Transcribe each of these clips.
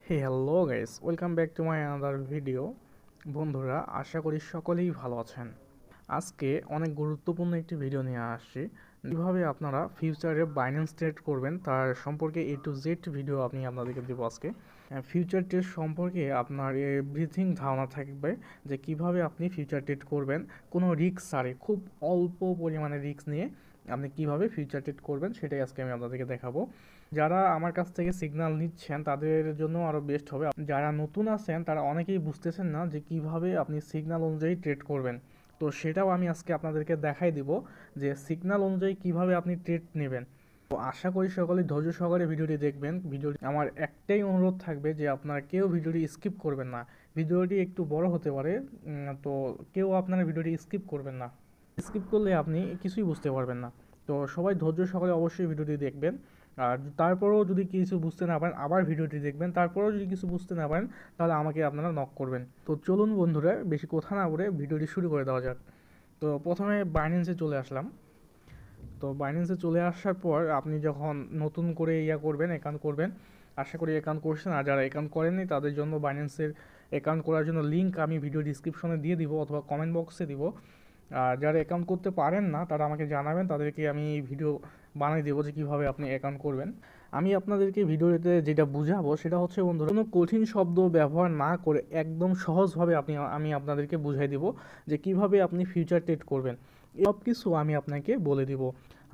Hello guys, welcome back to my another video. বন্ধুরা, আশা করি সকলেই ভালো আছেন। আজকে অনেক গুরুত্বপূর্ণ একটি ভিডিও নিয়ে আসছি। কীভাবে আপনারা ফিউচারে বাইন্যান্স ট্রেড করবেন তার সম্পর্কে A to Z ভিডিও আমি আপনাদেরকে দেবো আজকে। ফিউচার ট্রেড সম্পর্কে আপনার এভরিথিং ধারণা থাকবে যে কিভাবে আপনি ফিউচার ট্রেড করবেন কোনো রিস্ক ছাড়ে, খুব অল্প পরিমাণে রিস্ক নিয়ে আপনি কিভাবে ফিউচার ট্রেড করবেন সেটাই আজকে আমি আপনাদেরকে দেখাবো। যারা আমার কাছ থেকে সিগন্যাল নিচ্ছেন তাদের জন্য আরও বেস্ট হবে। যারা নতুন আছেন তারা অনেকেই বুঝতেছেন না যে কিভাবে আপনি সিগন্যাল অনুযায়ী ট্রেড করবেন, তো সেটাও আমি আজকে আপনাদেরকে দেখাই দিব যে সিগন্যাল অনুযায়ী কিভাবে আপনি ট্রেড নেবেন। তো আশা করি সকলেই ধৈর্য সহকারে ভিডিওটি দেখবেন। ভিডিওটি আমার একটাই অনুরোধ থাকবে যে আপনারা কেউ ভিডিওটি স্কিপ করবেন না। ভিডিওটি একটু বড় হতে পারে, তো কেউ আপনারা ভিডিওটি স্কিপ করবেন না। স্কিপ করলে আপনি কিছুই বুঝতে পারবেন না। তো সবাই ধৈর্য সহকারে অবশ্যই ভিডিওটি দেখবেন। আর তারপরেও যদি কিছু বুঝতে না পারেন আবার ভিডিওটি দেখবেন। তারপরেও যদি কিছু বুঝতে না পারেন তাহলে আমাকে আপনারা নক করবেন। তো চলুন বন্ধুরা, বেশি কথা না বলে ভিডিওটি শুরু করে দেওয়া যাক। তো প্রথমে বাইন্যান্সে চলে আসলাম। তো বাইন্যান্সে চলে আসার পর আপনি যখন নতুন করে করবেন, অ্যাকাউন্ট করবেন, আশা করি অ্যাকাউন্ট করছেন। আর যারা অ্যাকাউন্ট করেননি তাদের জন্য বাইন্যান্সের অ্যাকাউন্ট করার জন্য লিঙ্ক আমি ভিডিও ডিসক্রিপশনে দিয়ে দিব অথবা কমেন্ট বক্সে দিব। আর যারা অ্যাকাউন্ট করতে পারেন না তারা আমাকে জানাবেন, তাদেরকে আমি ভিডিও বানিয়ে দেবো যে কীভাবে আপনি অ্যাকাউন্ট করবেন। আমি আপনাদেরকে ভিডিওতে যেটা বুঝাবো সেটা হচ্ছে বন্ধুরা, কোনো কঠিন শব্দ ব্যবহার না করে একদম সহজভাবে আমি আপনাদেরকে বুঝাই দিব যে কিভাবে আপনি ফিউচার ট্রেড করবেন। সব কিছু আমি আপনাকে বলে দিব।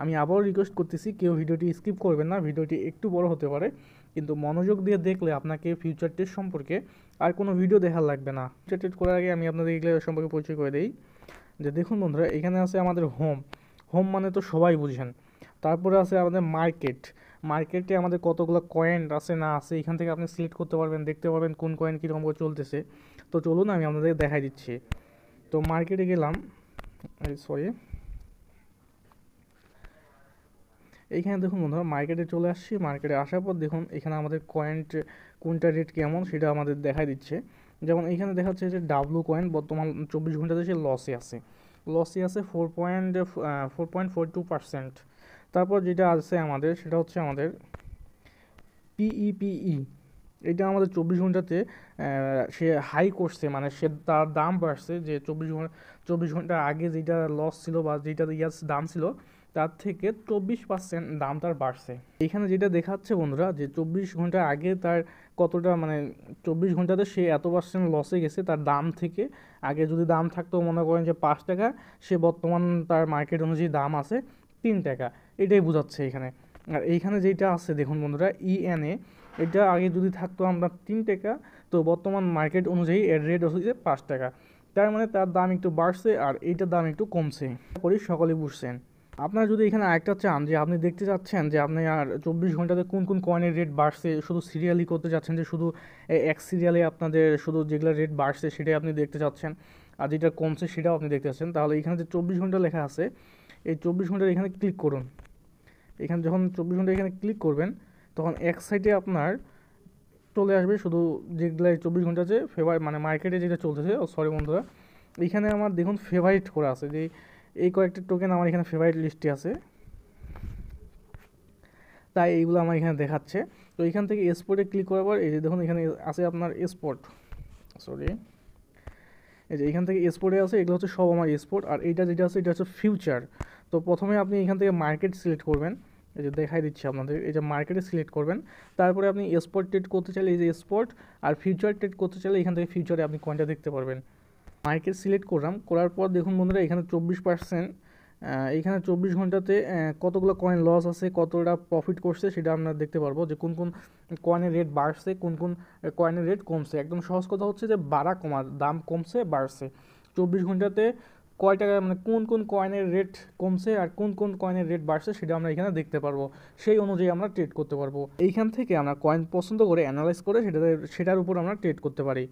আমি আবারও রিকোয়েস্ট করতেছি, কেউ ভিডিওটি স্কিপ করবেন না। ভিডিওটি একটু বড় হতে পারে, কিন্তু মনোযোগ দিয়ে দেখলে আপনাকে ফিউচার ট্রেড সম্পর্কে আর কোনো ভিডিও দেখার লাগবে না। ফিউচার ট্রেড করার আগে আমি আপনাদের এগুলো সম্পর্কে পরিচয় করে দিই। যে দেখুন বন্ধুরা, এখানে আছে আমাদের হোম মানে তো সবাই বুঝেন। তারপরে আছে আমাদের মার্কেটে আমাদের কতগুলো কয়েন আছে না আছে এখান থেকে আপনি সিলেক্ট করতে পারবেন, দেখতে পারবেন কোন কয়েন কীরকম করে চলতেছে। তো চলুন আমি আপনাদের দেখাই দিচ্ছি। তো মার্কেটে গেলাম, সরি, এইখানে দেখুন বন্ধুরা, মার্কেটে চলে আসছি। মার্কেটে আসার পর দেখুন এখানে আমাদের কোনটা রেট কেমন সেটা আমাদের দেখাই দিচ্ছে। যেমন এইখানে দেখাচ্ছে যে ডাব্লু কয়েন বর্তমান 24 ঘন্টাতে সে লসে আছে 4.42%। তারপর যেটা আছে আমাদের সেটা হচ্ছে আমাদের পিইপিই। এটা আমাদের 24 ঘন্টাতে সে হাই করছে, মানে সে তার দাম বাড়ছে। যে 24 ঘন্টা আগে যেটা লস ছিল বা যেটা দাম ছিল তার থেকে 24% দাম তার বাড়ছে। এখানে যেটা দেখাচ্ছে বন্ধুরা, যে 24 ঘন্টা আগে তার কতটা, মানে 24 ঘন্টাতে সে এত পার্সেন্ট লসে গেছে তার দাম থেকে। আগে যদি দাম থাকতো মনে করেন যে 5 টাকা, সে বর্তমান তার মার্কেট অনুযায়ী দাম আছে 3 টাকা। এটাই বোঝাচ্ছে এখানে। আর এইখানে যেটা আছে দেখুন বন্ধুরা, ইএনএ, এটা আগে যদি থাকতো আমরা 3 টাকা, তো বর্তমান মার্কেট অনুযায়ী এর রেট হচ্ছে 5 টাকা। তার মানে তার দাম একটু বাড়ছে আর এইটার দাম একটু কমছে। করি সকলেই বুঝছেন। আপনারা যদি এখানে আরেকটা চান যে আপনি দেখতে চাচ্ছেন যে আপনি আর 24 ঘন্টাতে কোন কোন কয়েনের রেট বাড়ছে, শুধু সিরিয়ালি করতে চাচ্ছেন যে শুধু এক সিরিয়ালে আপনাদের শুধু যেগুলো রেট বাড়ছে সেটাই আপনি দেখতে চাচ্ছেন, আর যেটা কমছে সেটাও আপনি দেখতে চাচ্ছেন, তাহলে এখানে যে 24 ঘন্টা লেখা আছে এই 24 ঘন্টার এখানে ক্লিক করুন। এখানে যখন 24 ঘন্টা এখানে ক্লিক করবেন তখন এক সাইডে আপনার চলে আসবে শুধু যেগুলো 24 ঘন্টাতে মানে মার্কেটে যেটা চলতেছে। সরি বন্ধুরা, এইখানে আমার দেখুন ফেভারিট করা আছে, যে এই কয়েকটা টোকেন আমার এখানে ফেভারিট লিস্টে আছে, তাই এইগুলো আমার এখানে দেখাচ্ছে। তো এখান থেকে এক্সপোর্টে ক্লিক করার পর এই যে দেখুন এখানে আছে আপনার এক্সপোর্ট, সরি, এই যে এখান থেকে এক্সপোর্টে আছে, এগুলো হচ্ছে সব আমার এক্সপোর্ট। আর এইটা যেটা আছে এটা হচ্ছে ফিউচার। তো প্রথমে আপনি এখান থেকে মার্কেট সিলেক্ট করবেন, এই যে দেখাই দিচ্ছি আপনাদের, এই যে মার্কেটে সিলেক্ট করবেন। তারপরে আপনি এক্সপোর্ট ট্রেড করতে চাইলে এই যে এক্সপোর্ট, আর ফিউচার ট্রেড করতে চাইলে এখান থেকে ফিউচারে আপনি কয়েনটা দেখতে পারবেন। মার্কেট সিলেক্ট করলাম, করার পর দেখুন বন্ধুরা এখানে 24%, এইখানে 24 ঘন্টাতে কতগুলো কয়েন লস আছে, কতটা প্রফিট করছে সেটা আমরা দেখতে পারবো, যে কোন কোন কয়েনের রেট বাড়ছে, কোন কোন কয়েনের রেট কমছে। একদম সহজ কথা হচ্ছে যে বাড়া কমা, দাম কমছে বাড়ছে 24 ঘন্টাতে কয় টাকা, মানে কোন কোন কয়েনের রেট কমছে আর কোন কোন কয়েনের রেট বাড়ছে সেটা আমরা এখানে দেখতে পারবো। সেই অনুযায়ী আমরা ট্রেড করতে পারবো। এইখান থেকে আমরা কয়েন পছন্দ করে অ্যানালাইজ করে সেটার উপর আমরা ট্রেড করতে পারি।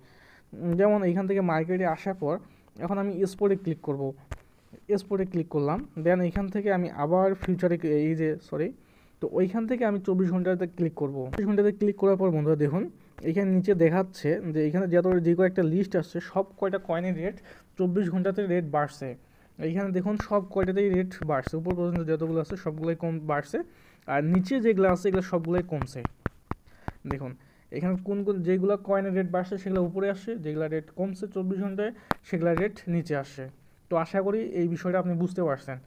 যেমন এইখান থেকে মার্কেটে আসার পর এখন আমি এক্সপোর্টে ক্লিক করব, এক্সপোর্টে ক্লিক করলাম। দেন এইখান থেকে আমি আবার ফিউচারে এই যে সরি, তো ওইখান থেকে আমি 24 ঘন্টাতে ক্লিক করব। 24 ঘন্টাতে ক্লিক করার পর বন্ধুরা দেখুন এখানে নিচে দেখাচ্ছে যে এখানে যে কয়েকটা লিস্ট আসছে সব কয়টা কয়েনের রেট 24 ঘন্টাতে রেট বাড়ছে। এইখানে দেখুন সব কয়টাতেই রেট বাড়ছে, উপর পর্যন্ত যতগুলো আছে সবগুলোই কম বাড়ছে, আর নিচে যেগুলো আছে এগুলো সবগুলোই কমছে। দেখুন এখানে কোন কোন যেগুলো কয়েনের রেট বাড়ছে সেগুলো উপরে আসে, যেগুলো রেট কমছে 24 ঘন্টায় সেগুলো রেট নিচে আসে। তো আশা করি এই বিষয়টা আপনি বুঝতে পারছেন।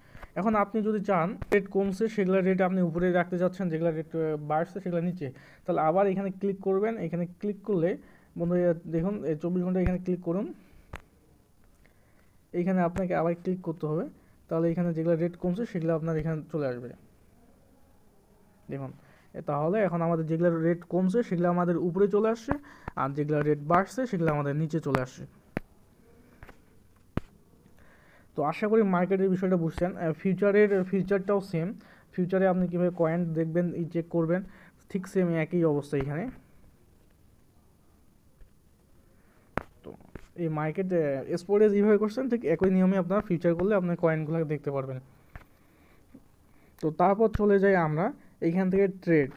এখন আপনি যদি চান রেট কমছে সেগুলো রেট আপনি উপরে রাখতে যাচ্ছেন, যেগুলো রেট বাড়ছে সেগুলো নিচে, তাহলে আবার এখানে ক্লিক করবেন। এখানে ক্লিক করলে বন্ধু দেখুন 24 ঘন্টা এখানে ক্লিক করুন। এইখানে আপনাকে আবার ক্লিক করতে হবে, তাহলে এখানে যেগুলো রেট কমছে সেগুলো আপনার এখানে চলে আসবে। দেখুন তাহলে এখন আমাদের যেগুলো রেট কমছে সেগুলো আমাদের উপরে চলে আসছে, আর যেগুলো রেট বাড়ছে সেগুলো আমাদের নিচে চলে আসছে। তো আশা করি মার্কেটের বিষয়টা বুঝছেন। ফিউচারটাও সেম। ফিউচারে আপনি কীভাবে কয়েন দেখবেন, চেক করবেন, ঠিক সেম একই অবস্থা এখানে। তো এই মার্কেট স্পটে যেভাবে করছেন ঠিক একই নিয়মে আপনার ফিউচার করলে আপনার কয়েনগুলো দেখতে পারবেন। তো তারপর চলে যাই আমরা এইখান থেকে ট্রেড।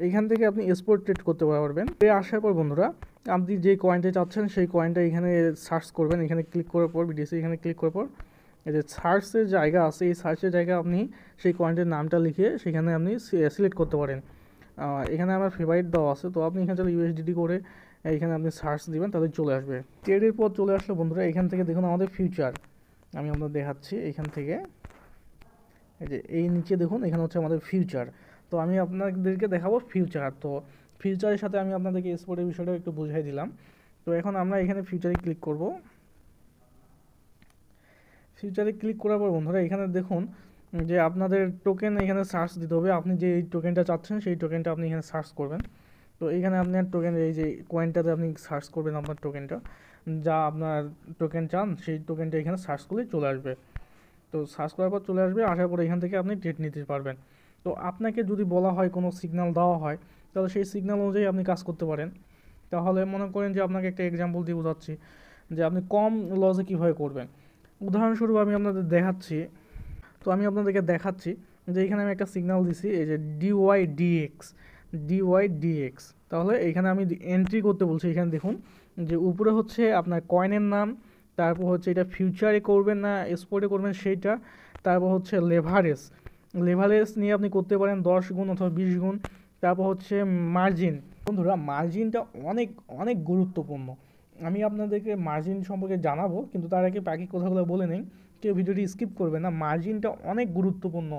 এইখান থেকে আপনি স্পট ট্রেড করতে পারবেন। আসার পর বন্ধুরা আপনি যে কয়েনটা চাচ্ছেন সেই কয়েনটা এখানে সার্চ করবেন। এখানে ক্লিক করার পর বিডিসি এখানে ক্লিক করার পর এই যে সার্চের জায়গা আছে, এই সার্চের জায়গায় আপনি সেই কয়েনটার নামটা লিখে সেখানে আপনি সিলেক্ট করতে পারেন। এখানে আমার ফেভারিট দেওয়া আছে, তো আপনি এখানে ইউএসডিটি করে এখানে আপনি সার্চ দিবেন, তাহলে চলে আসবে। ট্রেডের পর চলে আসলো বন্ধুরা এখান থেকে দেখুন আমাদের ফিউচার আমি আপনাদের দেখাচ্ছি। এখান থেকে এই যে এই নিচে দেখুন এখানে হচ্ছে আমাদের ফিউচার। তো আমি আপনাদেরকে দেখাবো ফিউচার। তো ফিউচারের সাথে আমি আপনাদেরকে স্পোর্টের বিষয়টা একটু বুঝাই দিলাম। তো এখন আমরা এখানে ফিউচারে ক্লিক করব। ফিউচারে ক্লিক করার পর বন্ধুরা এখানে দেখুন যে আপনাদের টোকেন এখানে সার্চ দিতে হবে। আপনি যে টোকেনটা চাচ্ছেন সেই টোকেনটা আপনি এখানে সার্চ করবেন। তো এইখানে আপনার টোকেন এই যে কয়েনটাতে আপনি সার্চ করবেন আপনার টোকেনটা, যা আপনার টোকেন চান সেই টোকেনটা এখানে সার্চ করলেই চলে আসবে। তো সার্চ করার পর চলে আসবে, আসার পর এখান থেকে আপনি ট্রেড নিতে পারবেন। তো আপনাকে যদি বলা হয় কোনো সিগন্যাল দেওয়া হয় তাহলে সেই সিগন্যাল অনুযায়ী আপনি কাজ করতে পারেন। তাহলে মনে করেন যে আপনাকে একটা এক্সাম্পল দিয়ে বোঝাচ্ছি যে আপনি কম লসে কীভাবে করবেন। উদাহরণস্বরূপ আমি আপনাদের দেখাচ্ছি। তো আমি আপনাদেরকে দেখাচ্ছি যে এখানে আমি একটা সিগন্যাল দিছি, এই যে ডিওয়াইডিএক্স। তাহলে এখানে আমি এন্ট্রি করতে বলছি। এখানে দেখুন যে উপরে হচ্ছে আপনার কয়েনের নাম, তারপর হচ্ছে এটা ফিউচারে করবেন না স্পটে করবেন সেইটা, তারপর হচ্ছে লেভারেজ নিয়ে আপনি করতে পারেন 10 গুণ অথবা 20 গুণ। তারপর হচ্ছে মার্জিন। বন্ধুরা মার্জিনটা অনেক অনেক গুরুত্বপূর্ণ। আমি আপনাদেরকে মার্জিন সম্পর্কে জানাবো, কিন্তু তার আগে বাকি কথাগুলো বলে নেই, কেউ ভিডিওটি স্কিপ করবে না। মার্জিনটা অনেক গুরুত্বপূর্ণ।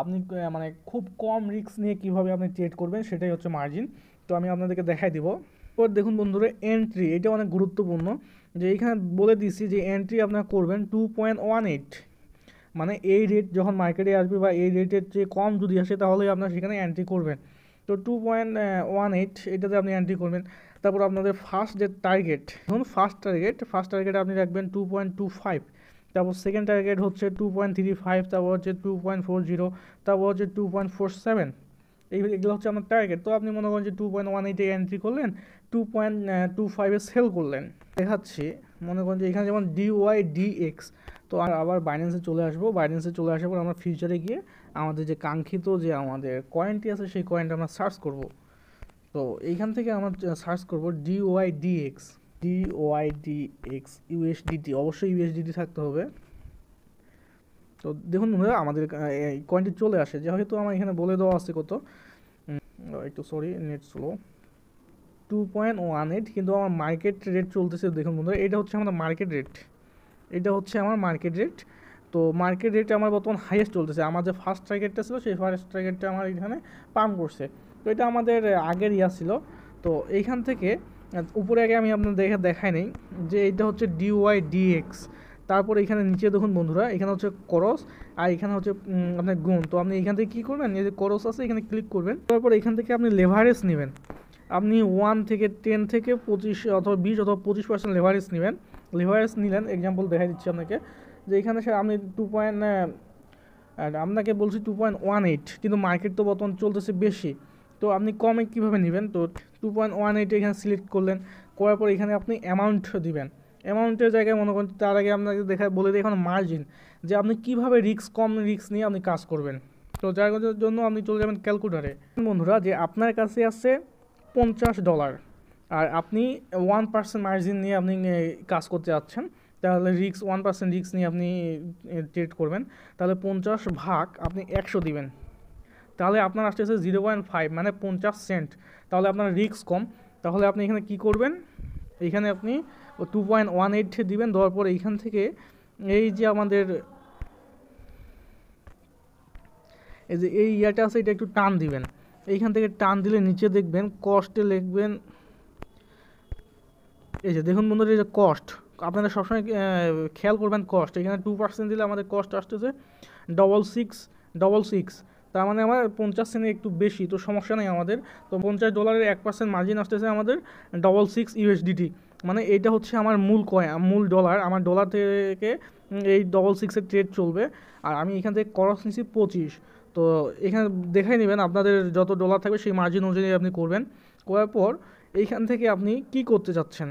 আপনি মানে খুব কম রিস্ক নিয়ে কীভাবে আপনি ট্রেড করবেন সেটাই হচ্ছে মার্জিন। তো আমি আপনাদেরকে দেখাই দিব। এরপর দেখুন বন্ধুরা এন্ট্রি, এটা অনেক গুরুত্বপূর্ণ। যে এইখানে বলে দিচ্ছি যে এন্ট্রি আপনারা করবেন 2.18, মানে এই রেট যখন মার্কেটে আসবে বা এই রেটের চেয়ে কম যদি আসে তাহলে আপনারা সেখানে এন্ট্রি করবেন। তো 2.18 এটাতে আপনি এন্ট্রি করবেন। তারপর আপনাদের ফার্স্ট যে টার্গেট, ধরুন ফার্স্ট টার্গেট আপনি রাখবেন 2.25। তারপর সেকেন্ড টার্গেট হচ্ছে 2.35, তারপর হচ্ছে 2.40, তারপর হচ্ছে 2.47। এগুলো হচ্ছে আপনার টার্গেট। তো আপনি মনে করেন যে 2.18 এন্ট্রি করলেন, 2.25 সেল করলেন। দেখাচ্ছি মনে করেন যে এখানে যেমন ডিওয়াইডিএক্স। তো আবার বাইন্যান্সে চলে আসবো। বাইন্যান্সে চলে আসার পর আমরা ফিউচারে গিয়ে আমাদের যে কাঙ্ক্ষিত যে আমাদের কয়েনটি আছে সেই কয়েনটা আমরা সার্চ করব। তো এইখান থেকে আমরা সার্চ করব ডিওয়াইডিএক্স ইউএসডিটি, অবশ্যই ইউএসডিটি থাকতে হবে। তো দেখুন বন্ধুরা আমাদের এই কয়েনটি চলে আসে, যেহেতু আমার এখানে বলে দেওয়া আছে কত, একটু সরি নেট স্লো, 2.18, কিন্তু আমার মার্কেট রেট চলতেছে। দেখুন বন্ধুরা এটা হচ্ছে আমাদের মার্কেট রেট। তো মার্কেট রেট আমার বর্তমান হাইয়েস্ট চলতেছে। আমার যে ফার্স্ট টার্গেটটা ছিল সেই ফার্স্ট টার্গেটটা আমার এখানে পাম্প করছে। তো এটা আমাদের আগের ছিল। তো এইখান থেকে উপরে আগে আমি আপনাদের দেখাই নেই যে এটা হচ্ছে ডিওয়াইডিএক্স। তারপর এখানে নিচে দেখুন বন্ধুরা এখানে হচ্ছে করস, আর এখানে হচ্ছে আপনার গুণ। তো আপনি এখান থেকে কী করবেন, এই যে করস আছে এখানে ক্লিক করবেন। তারপর এখান থেকে আপনি লেভারেজ নেবেন। আপনি 1 থেকে 10 থেকে 25 অথবা 20 অথবা 25% লেভারেজ নেবেন। লেভারেজ নিলেন, এক্সাম্পল দেখাই দিচ্ছি আপনাকে যে এখানে আপনি আপনাকে বলছি 2.18, কিন্তু মার্কেট তো বর্তমান চলতেছে বেশি। তো আপনি কমে কীভাবে নেবেন, তো 2.18 এখানে সিলেক্ট করলেন, করার পর এখানে আপনি অ্যামাউন্ট দিবেন। অ্যামাউন্টের জায়গায় মনে করেন তার আগে আপনাকে বলে দিই এখন মার্জিন, যে আপনি কীভাবে কম রিস্ক নিয়ে আপনি কাজ করবেন। তো যার জন্য আপনি চলে যাবেন ক্যালকুলেটারে। বন্ধুরা যে আপনার কাছে আছে $50 আর আপনি 1% মার্জিন নিয়ে আপনি কাজ করতে যাচ্ছেন, তাহলে 1% রিস্ক নিয়ে আপনি ট্রেড করবেন, তাহলে 50 ভাগ আপনি 100 দিবেন, তাহলে আপনার আসতেছে 0.5 মানে 50 সেন্ট। তাহলে আপনার রিস্ক কম। তাহলে আপনি এখানে কি করবেন, এইখানে আপনি 2.18 দিবেন, দেওয়ার পর এইখান থেকে এই যে আমাদের এই যে এই ইয়াটা আছে এটা একটু টান দিবেন। এইখান থেকে টান দিলে নিচে দেখবেন কস্টে লিখবেন, এই যে দেখুন বন্ধুরা, এই যে কস্ট আপনারা সবসময় খেয়াল করবেন কস্ট, এখানে 2% দিলে আমাদের কস্ট আসতেছে 6666, তার মানে আমার 50 সেন্ট একটু বেশি, তো সমস্যা নেই আমাদের। তো $50 1% মার্জিন আসতেছে আমাদের 66 USDT, মানে এইটা হচ্ছে আমার মূল ডলার, আমার ডলার থেকে এই 66-এর ট্রেড চলবে। আর আমি এখান থেকে খরচ নিচ্ছি 25, তো এখানে দেখাই নেবেন আপনাদের যত ডলার থাকবে সেই মার্জিন অনুযায়ী আপনি করবেন। করার পর এইখান থেকে আপনি কি করতে যাচ্ছেন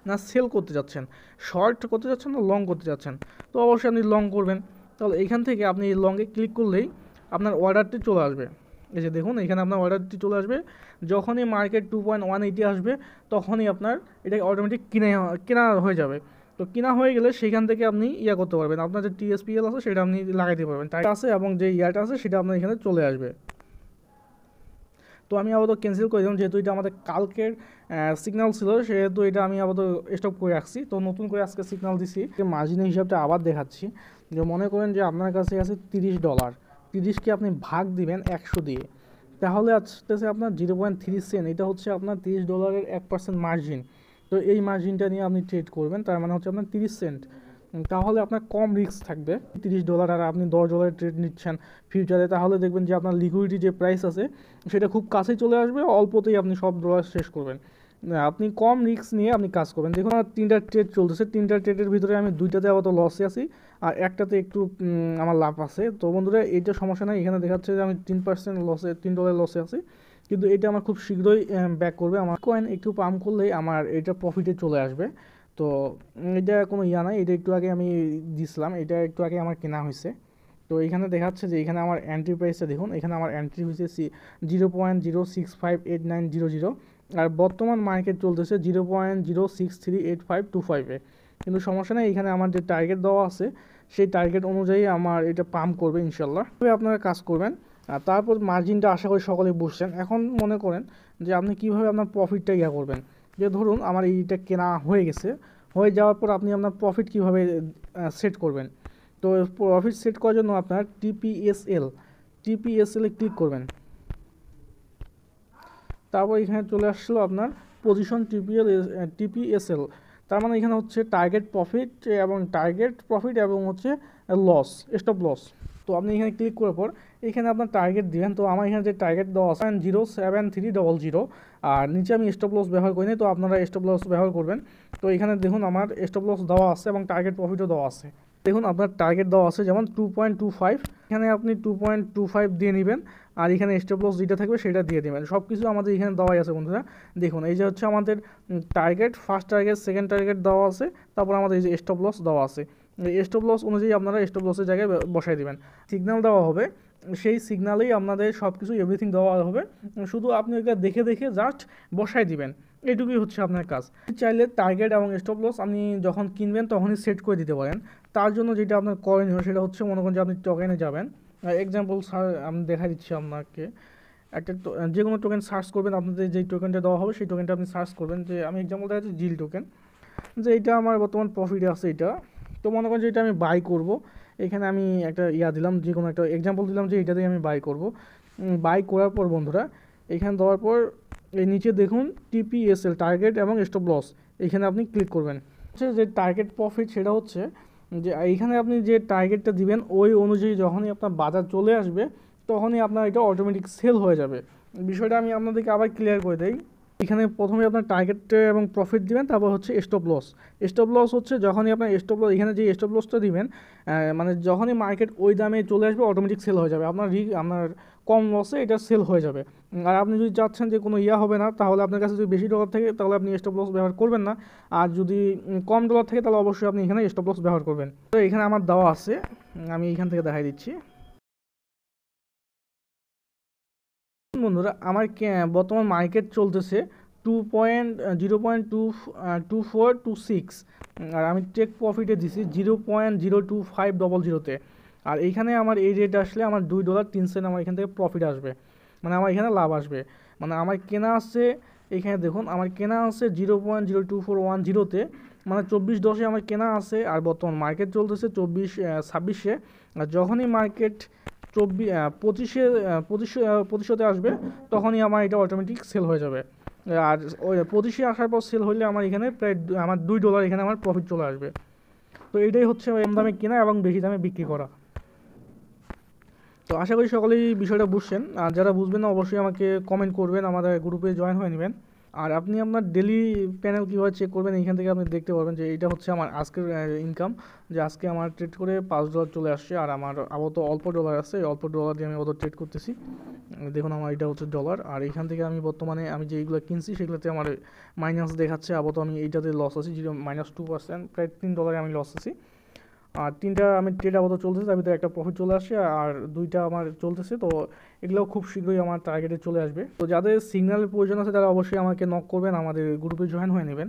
না সেল করতে যাচ্ছেন, শর্ট করতে যাচ্ছেন না লং করতে যাচ্ছেন, তো অবশ্যই আপনি লং করবেন। তাহলে এইখান থেকে আপনি লংয়ে ক্লিক করলেই আপনার অর্ডারটি চলে আসবে। এই যে দেখুন এখানে আপনার অর্ডারটি চলে আসবে, যখনই মার্কেট 2.180 আসবে তখনই আপনার এটা অটোমেটিক কেনা হয়ে যাবে। তো কিনা হয়ে গেলে সেখান থেকে আপনি করতে পারবেন, আপনার যে TSPL আছে সেটা আপনি লাগাইতে পারবেন, টাইট আছে এবং যে ইয়াটা আছে সেটা আপনার এখানে চলে আসবে। তো আমি আপাতত ক্যান্সেল করে দিলাম, যেহেতু এটা আমাদের কালকের সিগন্যাল ছিল, সেহেতু এটা আমি আপাতত স্টপ করে রাখছি। তো নতুন করে আজকে সিগন্যাল দিছি, মার্জিনের হিসাবটা আবার দেখাচ্ছি। যে মনে করেন যে আপনার কাছে আছে $30, 30কে আপনি ভাগ দিবেন 100 দিয়ে, তাহলে আসতেছে আপনার 0.3 সেন্ট, এটা হচ্ছে আপনার $30 1% মার্জিন। তো এই মার্জিনটা নিয়ে আপনি ট্রেড করবেন, তার মানে হচ্ছে আপনার 30 সেন্ট, তাহলে আপনার কম রিস্ক থাকবে। $30 আর আপনি $10 ট্রেড নিচ্ছেন ফিউচারে, তাহলে দেখবেন যে আপনার লিকুইডিটি যে প্রাইস আছে সেটা খুব কাছেই চলে আসবে, অল্পতেই আপনি সব ডলার শেষ করবেন। আপনি কম রিস্ক নিয়ে আপনি কাজ করবেন। দেখুন আমার 3টা ট্রেড চলতেছে, 3টা ট্রেডের ভিতরে আমি 2টাতে আপাতত লসে আছি আর একটাতে একটু আমার লাভ আছে। তো বন্ধুরা এইটা সমস্যা নাই, এখানে দেখাচ্ছে যে আমি $3 লসে, $3 লসে আছি, কিন্তু এটা আমার খুব শীঘ্রই ব্যাক করবে। আমার কয়েন একটু পাম্প করলেই আমার এটা প্রফিটে চলে আসবে। তো এটা কোনো নাই, এটা একটু আগে আমি দিছিলাম, এটা একটু আগে আমার কেনা হয়েছে। তো এখানে দেখাচ্ছে যে এখানে আমার এন্ট্রি প্রাইসটা দেখুন, এখানে আমার এন্ট্রি হয়েছে 0.0658900, আর বর্তমান মার্কেট চলতেছে 0.0638525-এ। কিন্তু সমস্যা নেই, এখানে আমার যে টার্গেট দেওয়া আছে সেই টার্গেট অনুযায়ী আমার এটা পাম্প করবে ইনশাল্লাহ। তবে আপনারা কাজ করবেন। আর তারপর মার্জিনটা আশা করি সকলেই বুঝছেন। এখন মনে করেন যে আপনি কীভাবে আপনার প্রফিটটা করবেন। যে ধরুন আমার এইটা কেনা হয়ে গেছে, হয়ে যাওয়ার পর আপনি আপনার প্রফিট কীভাবে সেট করবেন। তো প্রফিট সেট করার জন্য আপনার টিপিএসএল এ ক্লিক করবেন। তারপর এখানে চলে আসলো আপনার পজিশন টিপিএসএল, তার মানে এখানে হচ্ছে টার্গেট প্রফিট এবং হচ্ছে স্টপ লস। তো আপনি এখানে ক্লিক করার পর এখানে আপনার টার্গেট দিবেন। তো আমার এখানে যে টার্গেট দেওয়া আছে 0.7300, আর নিচে আমি স্টপ লস ব্যবহার করিনি, তো আপনারা স্টপ লস ব্যবহার করবেন। তো এখানে দেখুন আমার স্টপ লস দেওয়া আছে এবং টার্গেট প্রফিটও দেওয়া আছে। দেখুন আপনার টার্গেট দেওয়া আছে যেমন 2.25, এখানে আপনি 2.25 দিয়ে নেবেন, আর এখানে স্টপ লস যেটা থাকবে সেটা দিয়ে দেবেন। সব কিছু আমাদের এখানে দেওয়াই আছে বন্ধুরা। দেখুন এই যে হচ্ছে আমাদের target, first target, second target দেওয়া আছে, তারপর আমাদের এই যে স্টপ লস দেওয়া আছে। এই স্টপ লস অনুযায়ী আপনারা স্টপ লসের জায়গায় বসাই দেবেন। সিগন্যাল দেওয়া হবে, সেই সিগন্যালেই আপনাদের সব কিছু এভরিথিং দেওয়া হবে, শুধু আপনি ওইটা দেখে দেখে জাস্ট বসাই দিবেন, এইটুকুই হচ্ছে আপনার কাজ। চাইলে টার্গেট এবং স্টপ লস আপনি যখন কিনবেন তখনই সেট করে দিতে পারেন। তার জন্য যেটা আপনার করণীয় সেটা হচ্ছে মনে করেন যে আপনি টোকেনে যাবেন, এক্সাম্পল আমি দেখা দিচ্ছি আপনাকে, একটা যে কোনো টোকেন সার্চ করবেন, আপনাদের যেই টোকেনটা দেওয়া হবে সেই টোকেনটা আপনি সার্চ করবেন। যে আমি এক্সাম্পল দেখাচ্ছি জিল টোকেন, যে এইটা আমার বর্তমান প্রফিটে আছে এটা। তো মনে করেন যে এটা আমি বাই করব, এখানে আমি একটা দিলাম, যে কোনো একটা এক্সাম্পল দিলাম যে এইটাতেই আমি বাই করব। বাই করার পর বন্ধুরা এখানে দেওয়ার পর এই নিচে দেখুন টিপিএসএল টার্গেট এবং স্টপ লস, এখানে আপনি ক্লিক করবেন। হচ্ছে যে টার্গেট প্রফিট সেটা হচ্ছে যে এইখানে আপনি যে টার্গেটটা দিবেন ওই অনুযায়ী যখনই আপনার বাজার চলে আসবে তখনই আপনার এটা অটোমেটিক সেল হয়ে যাবে। বিষয়টা আমি আপনাদেরকে আবার ক্লিয়ার করে দেই। এখানে প্রথমে আপনার টার্গেট এবং প্রফিট দিবেন, তারপর হচ্ছে স্টপ লস হচ্ছে যখনই আপনার এখানে যে স্টপ লসটা দিবেন, মানে যখনই মার্কেট ওই দামে চলে আসবে অটোমেটিক সেল হয়ে যাবে, আপনার কম লসে এটা সেল হয়ে যাবে। আর আপনি যদি চাচ্ছেন যে কোনো হবে না, তাহলে আপনার কাছে যদি বেশি ডলার থাকে তাহলে আপনি স্টপ লস ব্যবহার করবেন না, আর যদি কম ডলার থাকে তাহলে অবশ্যই আপনি এখানে স্টপ লস ব্যবহার করবেন। তো এখানে আমার দেওয়া আছে, আমি এখান থেকে দেখাই দিচ্ছি বন্ধুরা। আমার বর্তমান মার্কেট চলতেছে 0.2426, আর আমি টেক প্রফিটে দিছি 0.02500-তে। আর এইখানে আমার এই রেট আসলে আমার $2.03 আমার এখান থেকে প্রফিট আসবে, মানে আমার এখানে লাভ আসবে। মানে আমার কেনা আসছে এইখানে দেখুন আমার কেনা আছে 0.02410-তে, মানে 24.10-এ আমার কেনা আছে। আর বর্তমান মার্কেট চলতেছে 24.26-এ। আর যখনই মার্কেট 25-এ আসবে তখনই আমার এটা অটোমেটিক সেল হয়ে যাবে। আর ওই 25-এ আসার পর সেল হলে আমার এখানে প্রায় আমার $2 এখানে আমার প্রফিট চলে আসবে। তো এটাই হচ্ছে কম দামে কেনা এবং বেশি দামে বিক্রি করা। তো আশা করি সকলেই বিষয়টা বুঝছেন। আর যারা বুঝবেন না অবশ্যই আমাকে কমেন্ট করবেন, আমাদের গ্রুপে জয়েন হয়ে নেবেন। আর আপনি আপনার ডেলি প্যানেল কীভাবে চেক করবেন, এইখান থেকে আপনি দেখতে পারবেন যে এইটা হচ্ছে আমার আজকের ইনকাম, যে আজকে আমার ট্রেড করে $5 চলে আসছে। আর আমার আপাতত অল্প ডলার আছে, এই অল্প ডলার দিয়ে আমি আপাতত ট্রেড করতেছি। দেখুন আমার এটা হচ্ছে ডলার। আর এইখান থেকে আমি বর্তমানে আমি যেইগুলো কিনছি সেগুলোতে আমার মাইনাস দেখাচ্ছে। আপাতত আমি এইটাতে লস আছি, -2%, প্রায় $3 আমি লস আছি। আর 3টা আমি ট্রেড আপাতত চলতেছে, তার ভিতরে একটা প্রফিট চলে আসছে আর 2টা আমার চলতেছে। তো এগুলো খুব শীঘ্রই আমার টার্গেটে চলে আসবে। তো যাদের সিগন্যালের প্রয়োজন আছে তারা অবশ্যই আমাকে নক করবেন, আমাদের গ্রুপে জয়েন হয়ে নেবেন।